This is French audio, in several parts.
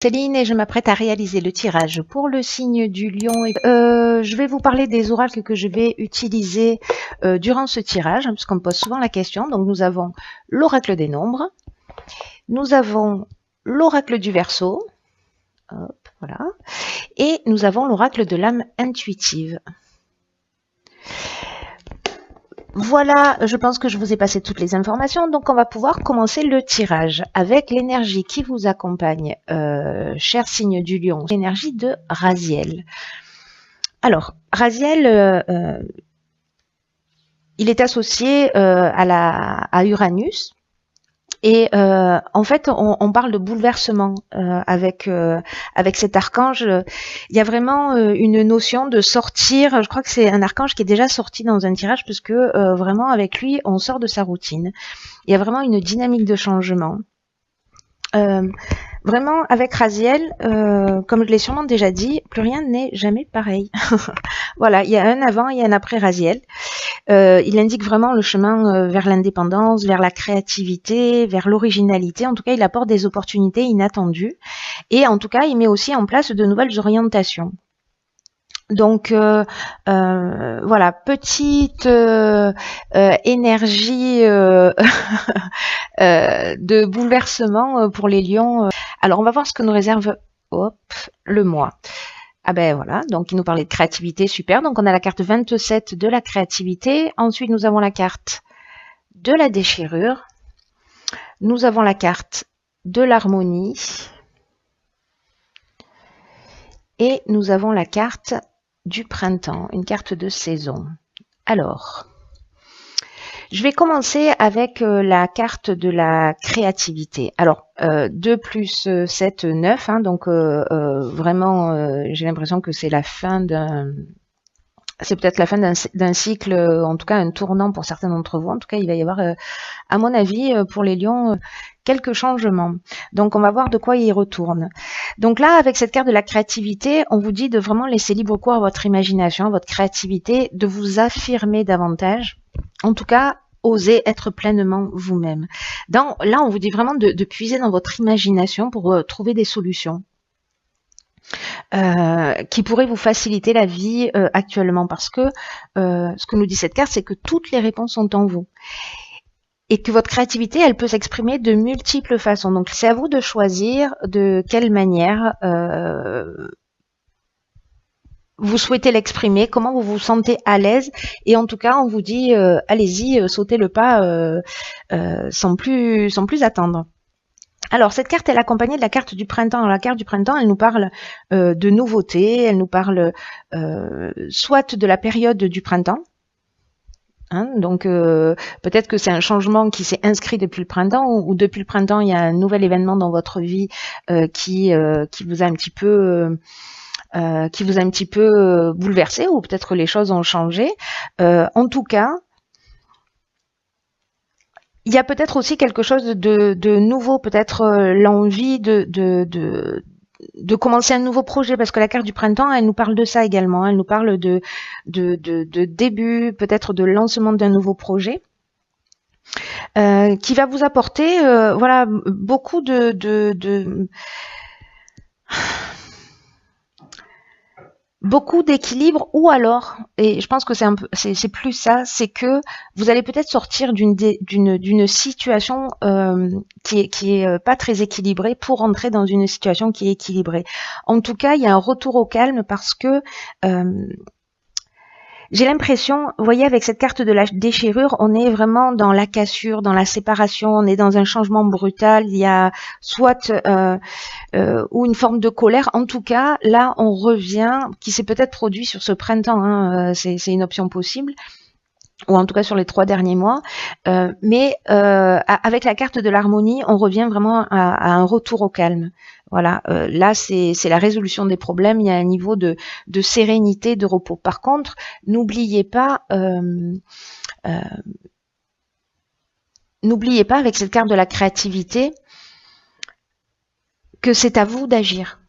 Céline et je m'apprête à réaliser le tirage pour le signe du lion. Je vais vous parler des oracles que je vais utiliser durant ce tirage, hein, puisqu'on me pose souvent la question. Donc nous avons l'oracle des nombres, nous avons l'oracle du Verseau, hop, voilà, et nous avons l'oracle de l'âme intuitive. Voilà, je pense que je vous ai passé toutes les informations, donc on va pouvoir commencer le tirage avec l'énergie qui vous accompagne, cher signe du lion, l'énergie de Raziel. Alors, Raziel, il est associé à Uranus. Et en fait, on parle de bouleversement avec cet archange. Il y a vraiment une notion de sortir. Je crois que c'est un archange qui est déjà sorti dans un tirage, puisque vraiment avec lui, on sort de sa routine. Il y a vraiment une dynamique de changement. Vraiment, avec Raziel, comme je l'ai sûrement déjà dit, plus rien n'est jamais pareil. Voilà, il y a un avant et un après Raziel. Il indique vraiment le chemin vers l'indépendance, vers la créativité, vers l'originalité. En tout cas, il apporte des opportunités inattendues. Et en tout cas, il met aussi en place de nouvelles orientations. Donc voilà, petite énergie de bouleversement pour les lions. Alors on va voir ce que nous réserve le mois. Ah ben voilà, donc il nous parlait de créativité, super. Donc on a la carte 27 de la créativité. Ensuite nous avons la carte de la déchirure. Nous avons la carte de l'harmonie. Et nous avons la carte du printemps, une carte de saison. Alors, je vais commencer avec la carte de la créativité. Alors, 2 plus 7, 9, hein, donc vraiment, j'ai l'impression que c'est la fin d'un... C'est peut-être la fin d'un cycle, en tout cas un tournant pour certains d'entre vous. En tout cas, il va y avoir, à mon avis, pour les lions, quelques changements. Donc, on va voir de quoi il retourne. Donc là, avec cette carte de la créativité, on vous dit de vraiment laisser libre cours à votre imagination, à votre créativité, de vous affirmer davantage. En tout cas, osez être pleinement vous-même. Là, on vous dit vraiment de puiser dans votre imagination pour trouver des solutions. Qui pourrait vous faciliter la vie actuellement, parce que ce que nous dit cette carte, c'est que toutes les réponses sont en vous et que votre créativité, elle peut s'exprimer de multiples façons. Donc c'est à vous de choisir de quelle manière vous souhaitez l'exprimer, comment vous vous sentez à l'aise, et en tout cas on vous dit allez-y, sautez le pas sans plus attendre. Alors, cette carte, elle est accompagnée de la carte du printemps. Alors, la carte du printemps, elle nous parle de nouveautés, elle nous parle soit de la période du printemps, hein, donc peut-être que c'est un changement qui s'est inscrit depuis le printemps, ou depuis le printemps, il y a un nouvel événement dans votre vie qui vous a un petit peu... bouleversé, ou peut-être les choses ont changé. En tout cas, il y a peut-être aussi quelque chose de nouveau, peut-être l'envie de commencer un nouveau projet, parce que la carte du printemps, elle nous parle de ça également. Elle nous parle de début, peut-être de lancement d'un nouveau projet, qui va vous apporter, voilà, beaucoup beaucoup d'équilibre, ou alors, et je pense que c'est plus ça, c'est que vous allez peut-être sortir d'une situation qui est pas très équilibrée, pour entrer dans une situation qui est équilibrée. En tout cas, il y a un retour au calme, parce que j'ai l'impression, vous voyez, avec cette carte de la déchirure, on est vraiment dans la cassure, dans la séparation, on est dans un changement brutal. Il y a soit ou une forme de colère. En tout cas, là, on revient, qui s'est peut-être produit sur ce printemps, hein, c'est une option possible, ou en tout cas sur les 3 derniers mois. Mais avec la carte de l'harmonie, on revient vraiment à un retour au calme. Voilà, là c'est la résolution des problèmes, il y a un niveau de sérénité, de repos. Par contre, n'oubliez pas avec cette carte de la créativité que c'est à vous d'agir.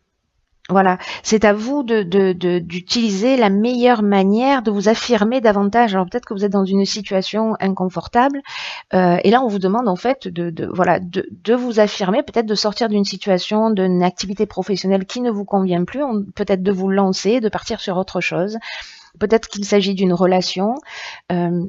Voilà, c'est à vous d'utiliser la meilleure manière de vous affirmer davantage. Alors peut-être que vous êtes dans une situation inconfortable, et là on vous demande en fait voilà de vous affirmer, peut-être de sortir d'une situation, d'une activité professionnelle qui ne vous convient plus, peut-être de vous lancer, de partir sur autre chose. Peut-être qu'il s'agit d'une relation. Euh,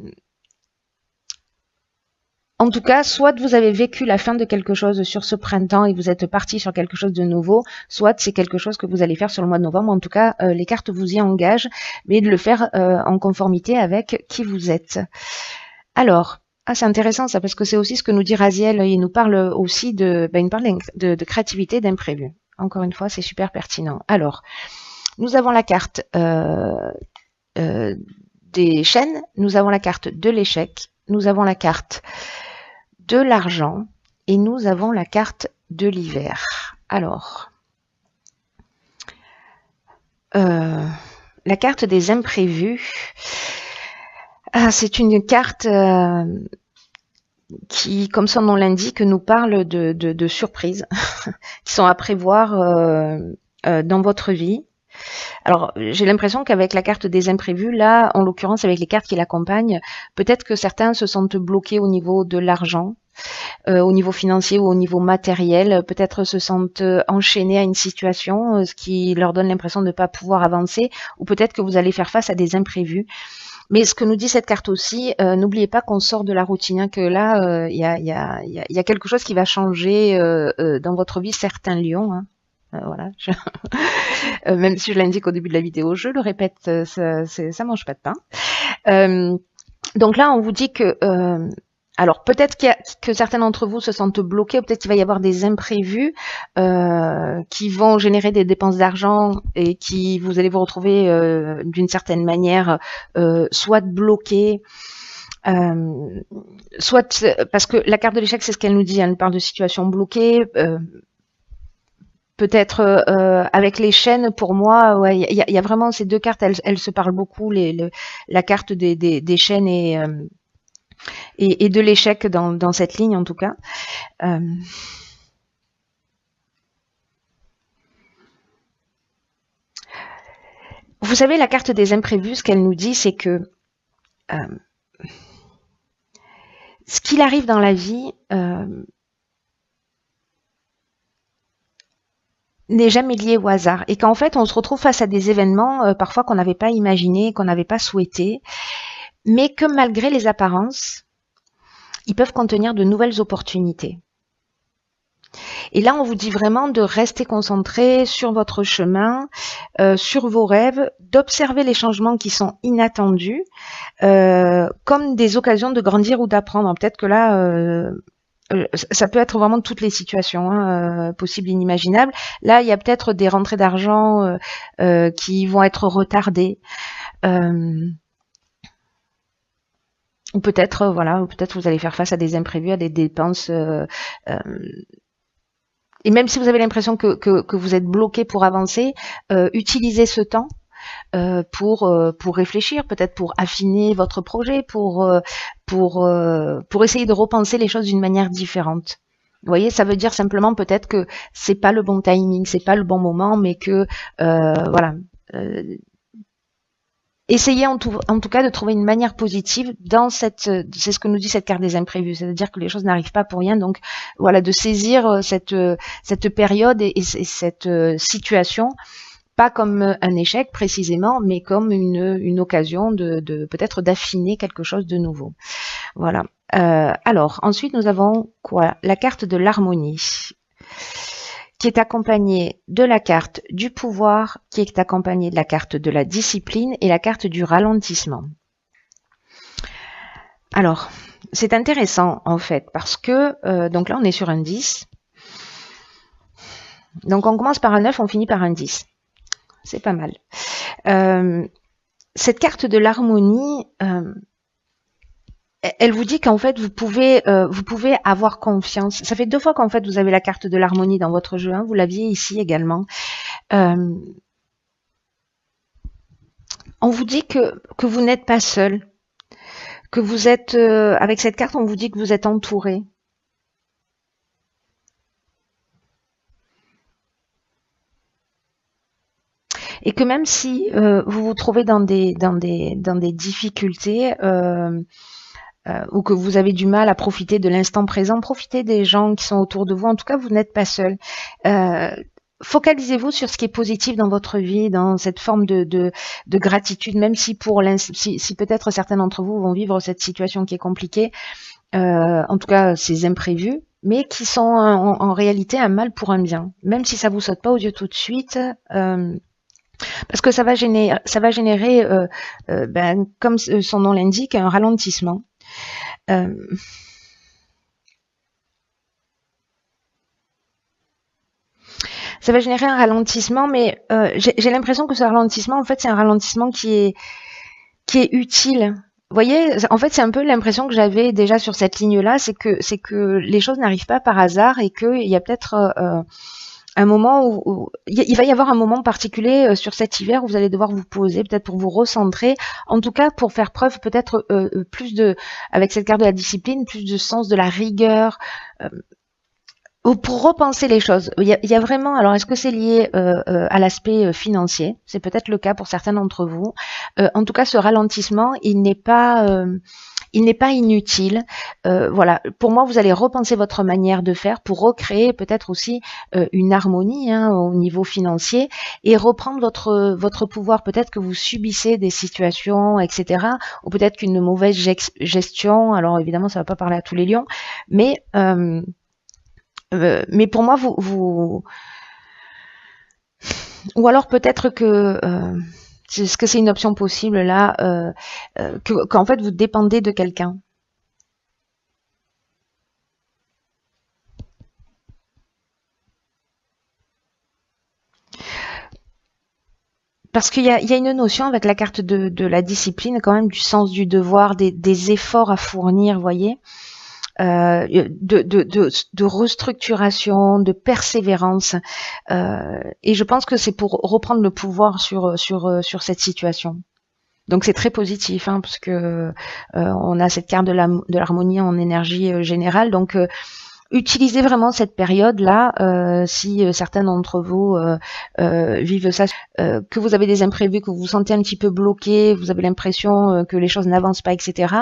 En tout cas, soit vous avez vécu la fin de quelque chose sur ce printemps et vous êtes parti sur quelque chose de nouveau, soit c'est quelque chose que vous allez faire sur le mois de novembre. En tout cas, les cartes vous y engagent, mais de le faire en conformité avec qui vous êtes. Alors, c'est intéressant ça, parce que c'est aussi ce que nous dit Raziel. Il nous parle aussi il parle de créativité, d'imprévu. Encore une fois, c'est super pertinent. Alors, nous avons la carte des chaînes, nous avons la carte de l'échec, nous avons la carte de l'argent et nous avons la carte de l'hiver. Alors, la carte des imprévus, c'est une carte qui, comme son nom l'indique, nous parle de surprises qui sont à prévoir dans votre vie. Alors, j'ai l'impression qu'avec la carte des imprévus, là, en l'occurrence avec les cartes qui l'accompagnent, peut-être que certains se sentent bloqués au niveau de l'argent, au niveau financier ou au niveau matériel, peut-être se sentent enchaînés à une situation, ce qui leur donne l'impression de ne pas pouvoir avancer, ou peut-être que vous allez faire face à des imprévus. Mais ce que nous dit cette carte aussi, n'oubliez pas qu'on sort de la routine, hein, que là, il y a quelque chose qui va changer dans votre vie, certains lions. Hein. Voilà, même si je l'indique au début de la vidéo, je le répète, ça mange pas de pain. Donc là, on vous dit que alors peut-être que certains d'entre vous se sentent bloqués, peut-être qu'il va y avoir des imprévus qui vont générer des dépenses d'argent et qui vous allez vous retrouver d'une certaine manière soit bloqués, soit parce que la carte de l'échec, c'est ce qu'elle nous dit, elle nous parle de situations bloquées. Peut-être avec les chaînes, pour moi, ouais, il y a vraiment ces deux cartes, elles se parlent beaucoup, la carte des chaînes et de l'échec dans cette ligne en tout cas. Vous savez, la carte des imprévus, ce qu'elle nous dit, c'est que ce qu'il arrive dans la vie n'est jamais lié au hasard et qu'en fait on se retrouve face à des événements parfois qu'on n'avait pas imaginé, qu'on n'avait pas souhaité, mais que malgré les apparences, ils peuvent contenir de nouvelles opportunités. Et là, on vous dit vraiment de rester concentré sur votre chemin, sur vos rêves, d'observer les changements qui sont inattendus, comme des occasions de grandir ou d'apprendre. Peut-être que là, ça peut être vraiment toutes les situations possibles et inimaginables. Là, il y a peut-être des rentrées d'argent qui vont être retardées. Ou peut-être, voilà, peut-être vous allez faire face à des imprévus, à des dépenses. Et même si vous avez l'impression que vous êtes bloqué pour avancer, utilisez ce temps pour réfléchir, peut-être pour affiner votre projet, pour essayer de repenser les choses d'une manière différente. Vous voyez, ça veut dire simplement peut-être que c'est pas le bon timing, c'est pas le bon moment, mais que voilà. Essayez en tout cas de trouver une manière positive dans c'est ce que nous dit cette carte des imprévus, c'est-à-dire que les choses n'arrivent pas pour rien, donc voilà, de saisir cette période et cette situation, pas comme un échec précisément, mais comme une occasion de peut-être d'affiner quelque chose de nouveau. Voilà. Alors, ensuite, nous avons quoi? La carte de l'harmonie, qui est accompagnée de la carte du pouvoir, qui est accompagnée de la carte de la discipline et la carte du ralentissement. Alors, c'est intéressant en fait, parce que, donc là on est sur un 10. Donc on commence par un 9, on finit par un 10. C'est pas mal. Cette carte de l'harmonie, elle vous dit qu'en fait vous pouvez avoir confiance. Ça fait 2 fois qu'en fait vous avez la carte de l'harmonie dans votre jeu. Hein. Vous l'aviez ici également. On vous dit que vous n'êtes pas seul, que vous êtes avec cette carte, on vous dit que vous êtes entouré. et que même si vous vous trouvez dans des difficultés, ou que vous avez du mal à profiter de l'instant présent, profitez des gens qui sont autour de vous. En tout cas, vous n'êtes pas seul. Focalisez-vous sur ce qui est positif dans votre vie, dans cette forme de gratitude, même si si peut-être certains d'entre vous vont vivre cette situation qui est compliquée, en tout cas ces imprévus, mais qui sont en réalité un mal pour un bien, même si ça vous saute pas aux yeux tout de suite. Parce que ça va générer, comme son nom l'indique, un ralentissement. Ça va générer un ralentissement, mais j'ai l'impression que ce ralentissement, en fait, c'est un ralentissement qui est utile. Vous voyez, en fait, c'est un peu l'impression que j'avais déjà sur cette ligne-là, c'est que les choses n'arrivent pas par hasard et qu'il y a peut-être un moment où il va y avoir un moment particulier sur cet hiver où vous allez devoir vous poser, peut-être pour vous recentrer, en tout cas pour faire preuve peut-être avec cette carte de la discipline, plus de sens de la rigueur, pour repenser les choses. Il y a vraiment, alors est-ce que c'est lié à l'aspect financier? C'est peut-être le cas pour certains d'entre vous. En tout cas, ce ralentissement, il n'est pas inutile. Voilà, pour moi, vous allez repenser votre manière de faire pour recréer peut-être aussi une harmonie au niveau financier et reprendre votre pouvoir. Peut-être que vous subissez des situations, etc. Ou peut-être qu'une mauvaise gestion. Alors évidemment, ça va pas parler à tous les lions, mais pour moi, ou alors peut-être que est-ce que c'est une option possible là, qu'en fait vous dépendez de quelqu'un. Parce qu'il y a une notion avec la carte de la discipline, quand même, du sens du devoir, des efforts à fournir, vous voyez, de restructuration, de persévérance. Et je pense que c'est pour reprendre le pouvoir sur cette situation. Donc c'est très positif, parce que on a cette carte de l'harmonie en énergie générale. Donc utilisez vraiment cette période-là, si certains d'entre vous vivent ça, que vous avez des imprévus, que vous vous sentez un petit peu bloqué, vous avez l'impression que les choses n'avancent pas, etc.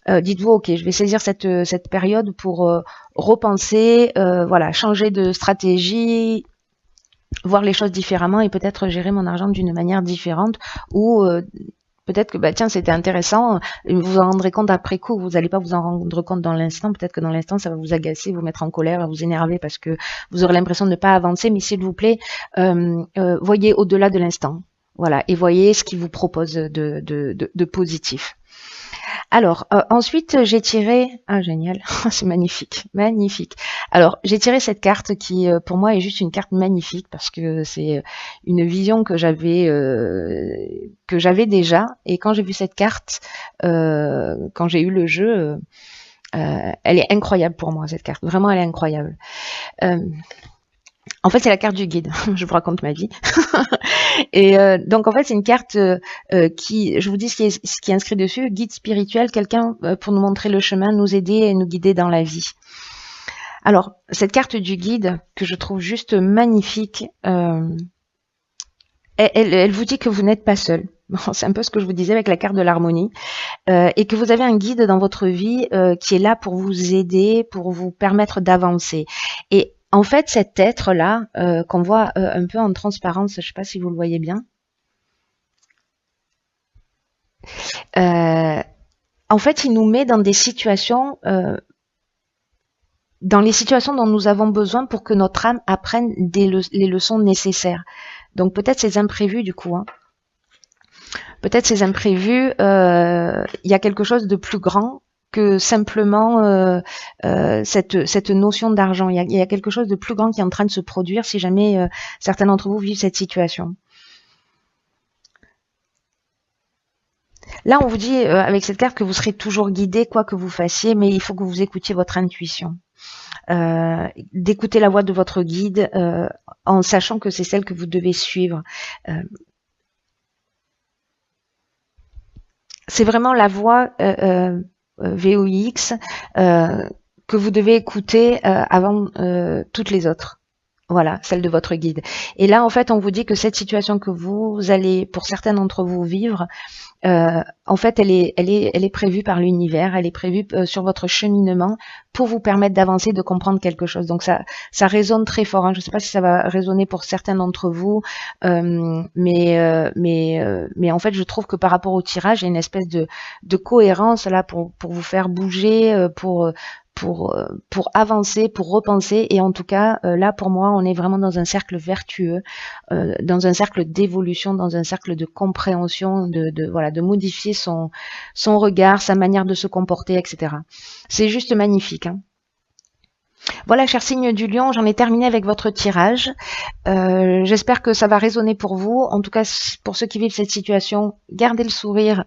Dites-vous, ok, je vais saisir cette période pour repenser, voilà, changer de stratégie, voir les choses différemment et peut-être gérer mon argent d'une manière différente ou peut-être que tiens, c'était intéressant, vous vous en rendrez compte après coup, vous n'allez pas vous en rendre compte dans l'instant, peut-être que dans l'instant ça va vous agacer, vous mettre en colère, vous énerver parce que vous aurez l'impression de ne pas avancer, mais s'il vous plaît, voyez au-delà de l'instant, voilà, et voyez ce qu'il vous propose de positif. Alors, ensuite, j'ai tiré... Ah, génial, c'est magnifique, magnifique. Alors, j'ai tiré cette carte qui, pour moi, est juste une carte magnifique parce que c'est une vision que j'avais déjà. Et quand j'ai vu cette carte, quand j'ai eu le jeu, elle est incroyable pour moi, cette carte. Vraiment, elle est incroyable. En fait, c'est la carte du guide. Je vous raconte ma vie. Et donc, en fait, c'est une carte qui, je vous dis ce qui est inscrit dessus, guide spirituel, quelqu'un pour nous montrer le chemin, nous aider et nous guider dans la vie. Alors, cette carte du guide, que je trouve juste magnifique, elle vous dit que vous n'êtes pas seul. C'est un peu ce que je vous disais avec la carte de l'harmonie. Et que vous avez un guide dans votre vie qui est là pour vous aider, pour vous permettre d'avancer. Et en fait, cet être-là, qu'on voit un peu en transparence, je ne sais pas si vous le voyez bien, en fait, il nous met dans des situations, dans les situations dont nous avons besoin pour que notre âme apprenne les leçons nécessaires. Donc peut-être ces imprévus du coup. Peut-être ces imprévus, il y a quelque chose de plus grand que simplement cette notion d'argent. Il y a quelque chose de plus grand qui est en train de se produire si jamais certains d'entre vous vivent cette situation. Là, on vous dit avec cette carte que vous serez toujours guidé quoi que vous fassiez, mais il faut que vous écoutiez votre intuition. D'écouter la voix de votre guide en sachant que c'est celle que vous devez suivre. C'est vraiment la voix VOX que vous devez écouter avant toutes les autres. Voilà, celle de votre guide. Et là, en fait, on vous dit que cette situation que vous allez, pour certains d'entre vous, vivre, en fait, elle est prévue par l'univers, elle est prévue sur votre cheminement pour vous permettre d'avancer, de comprendre quelque chose. Donc ça résonne très fort. Hein. Je ne sais pas si ça va résonner pour certains d'entre vous, mais en fait, je trouve que par rapport au tirage, il y a une espèce de cohérence là pour vous faire bouger, pour avancer, pour repenser. Et en tout cas, là, pour moi, on est vraiment dans un cercle vertueux, dans un cercle d'évolution, dans un cercle de compréhension, voilà, de modifier son regard, sa manière de se comporter, etc. C'est juste magnifique. Hein. Voilà, cher signe du lion, j'en ai terminé avec votre tirage. J'espère que ça va résonner pour vous. En tout cas, pour ceux qui vivent cette situation, gardez le sourire.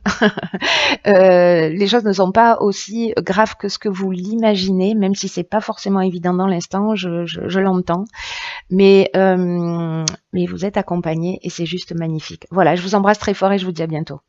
Les choses ne sont pas aussi graves que ce que vous l'imaginez, même si c'est pas forcément évident dans l'instant, je l'entends. Mais vous êtes accompagné et c'est juste magnifique. Voilà, je vous embrasse très fort et je vous dis à bientôt.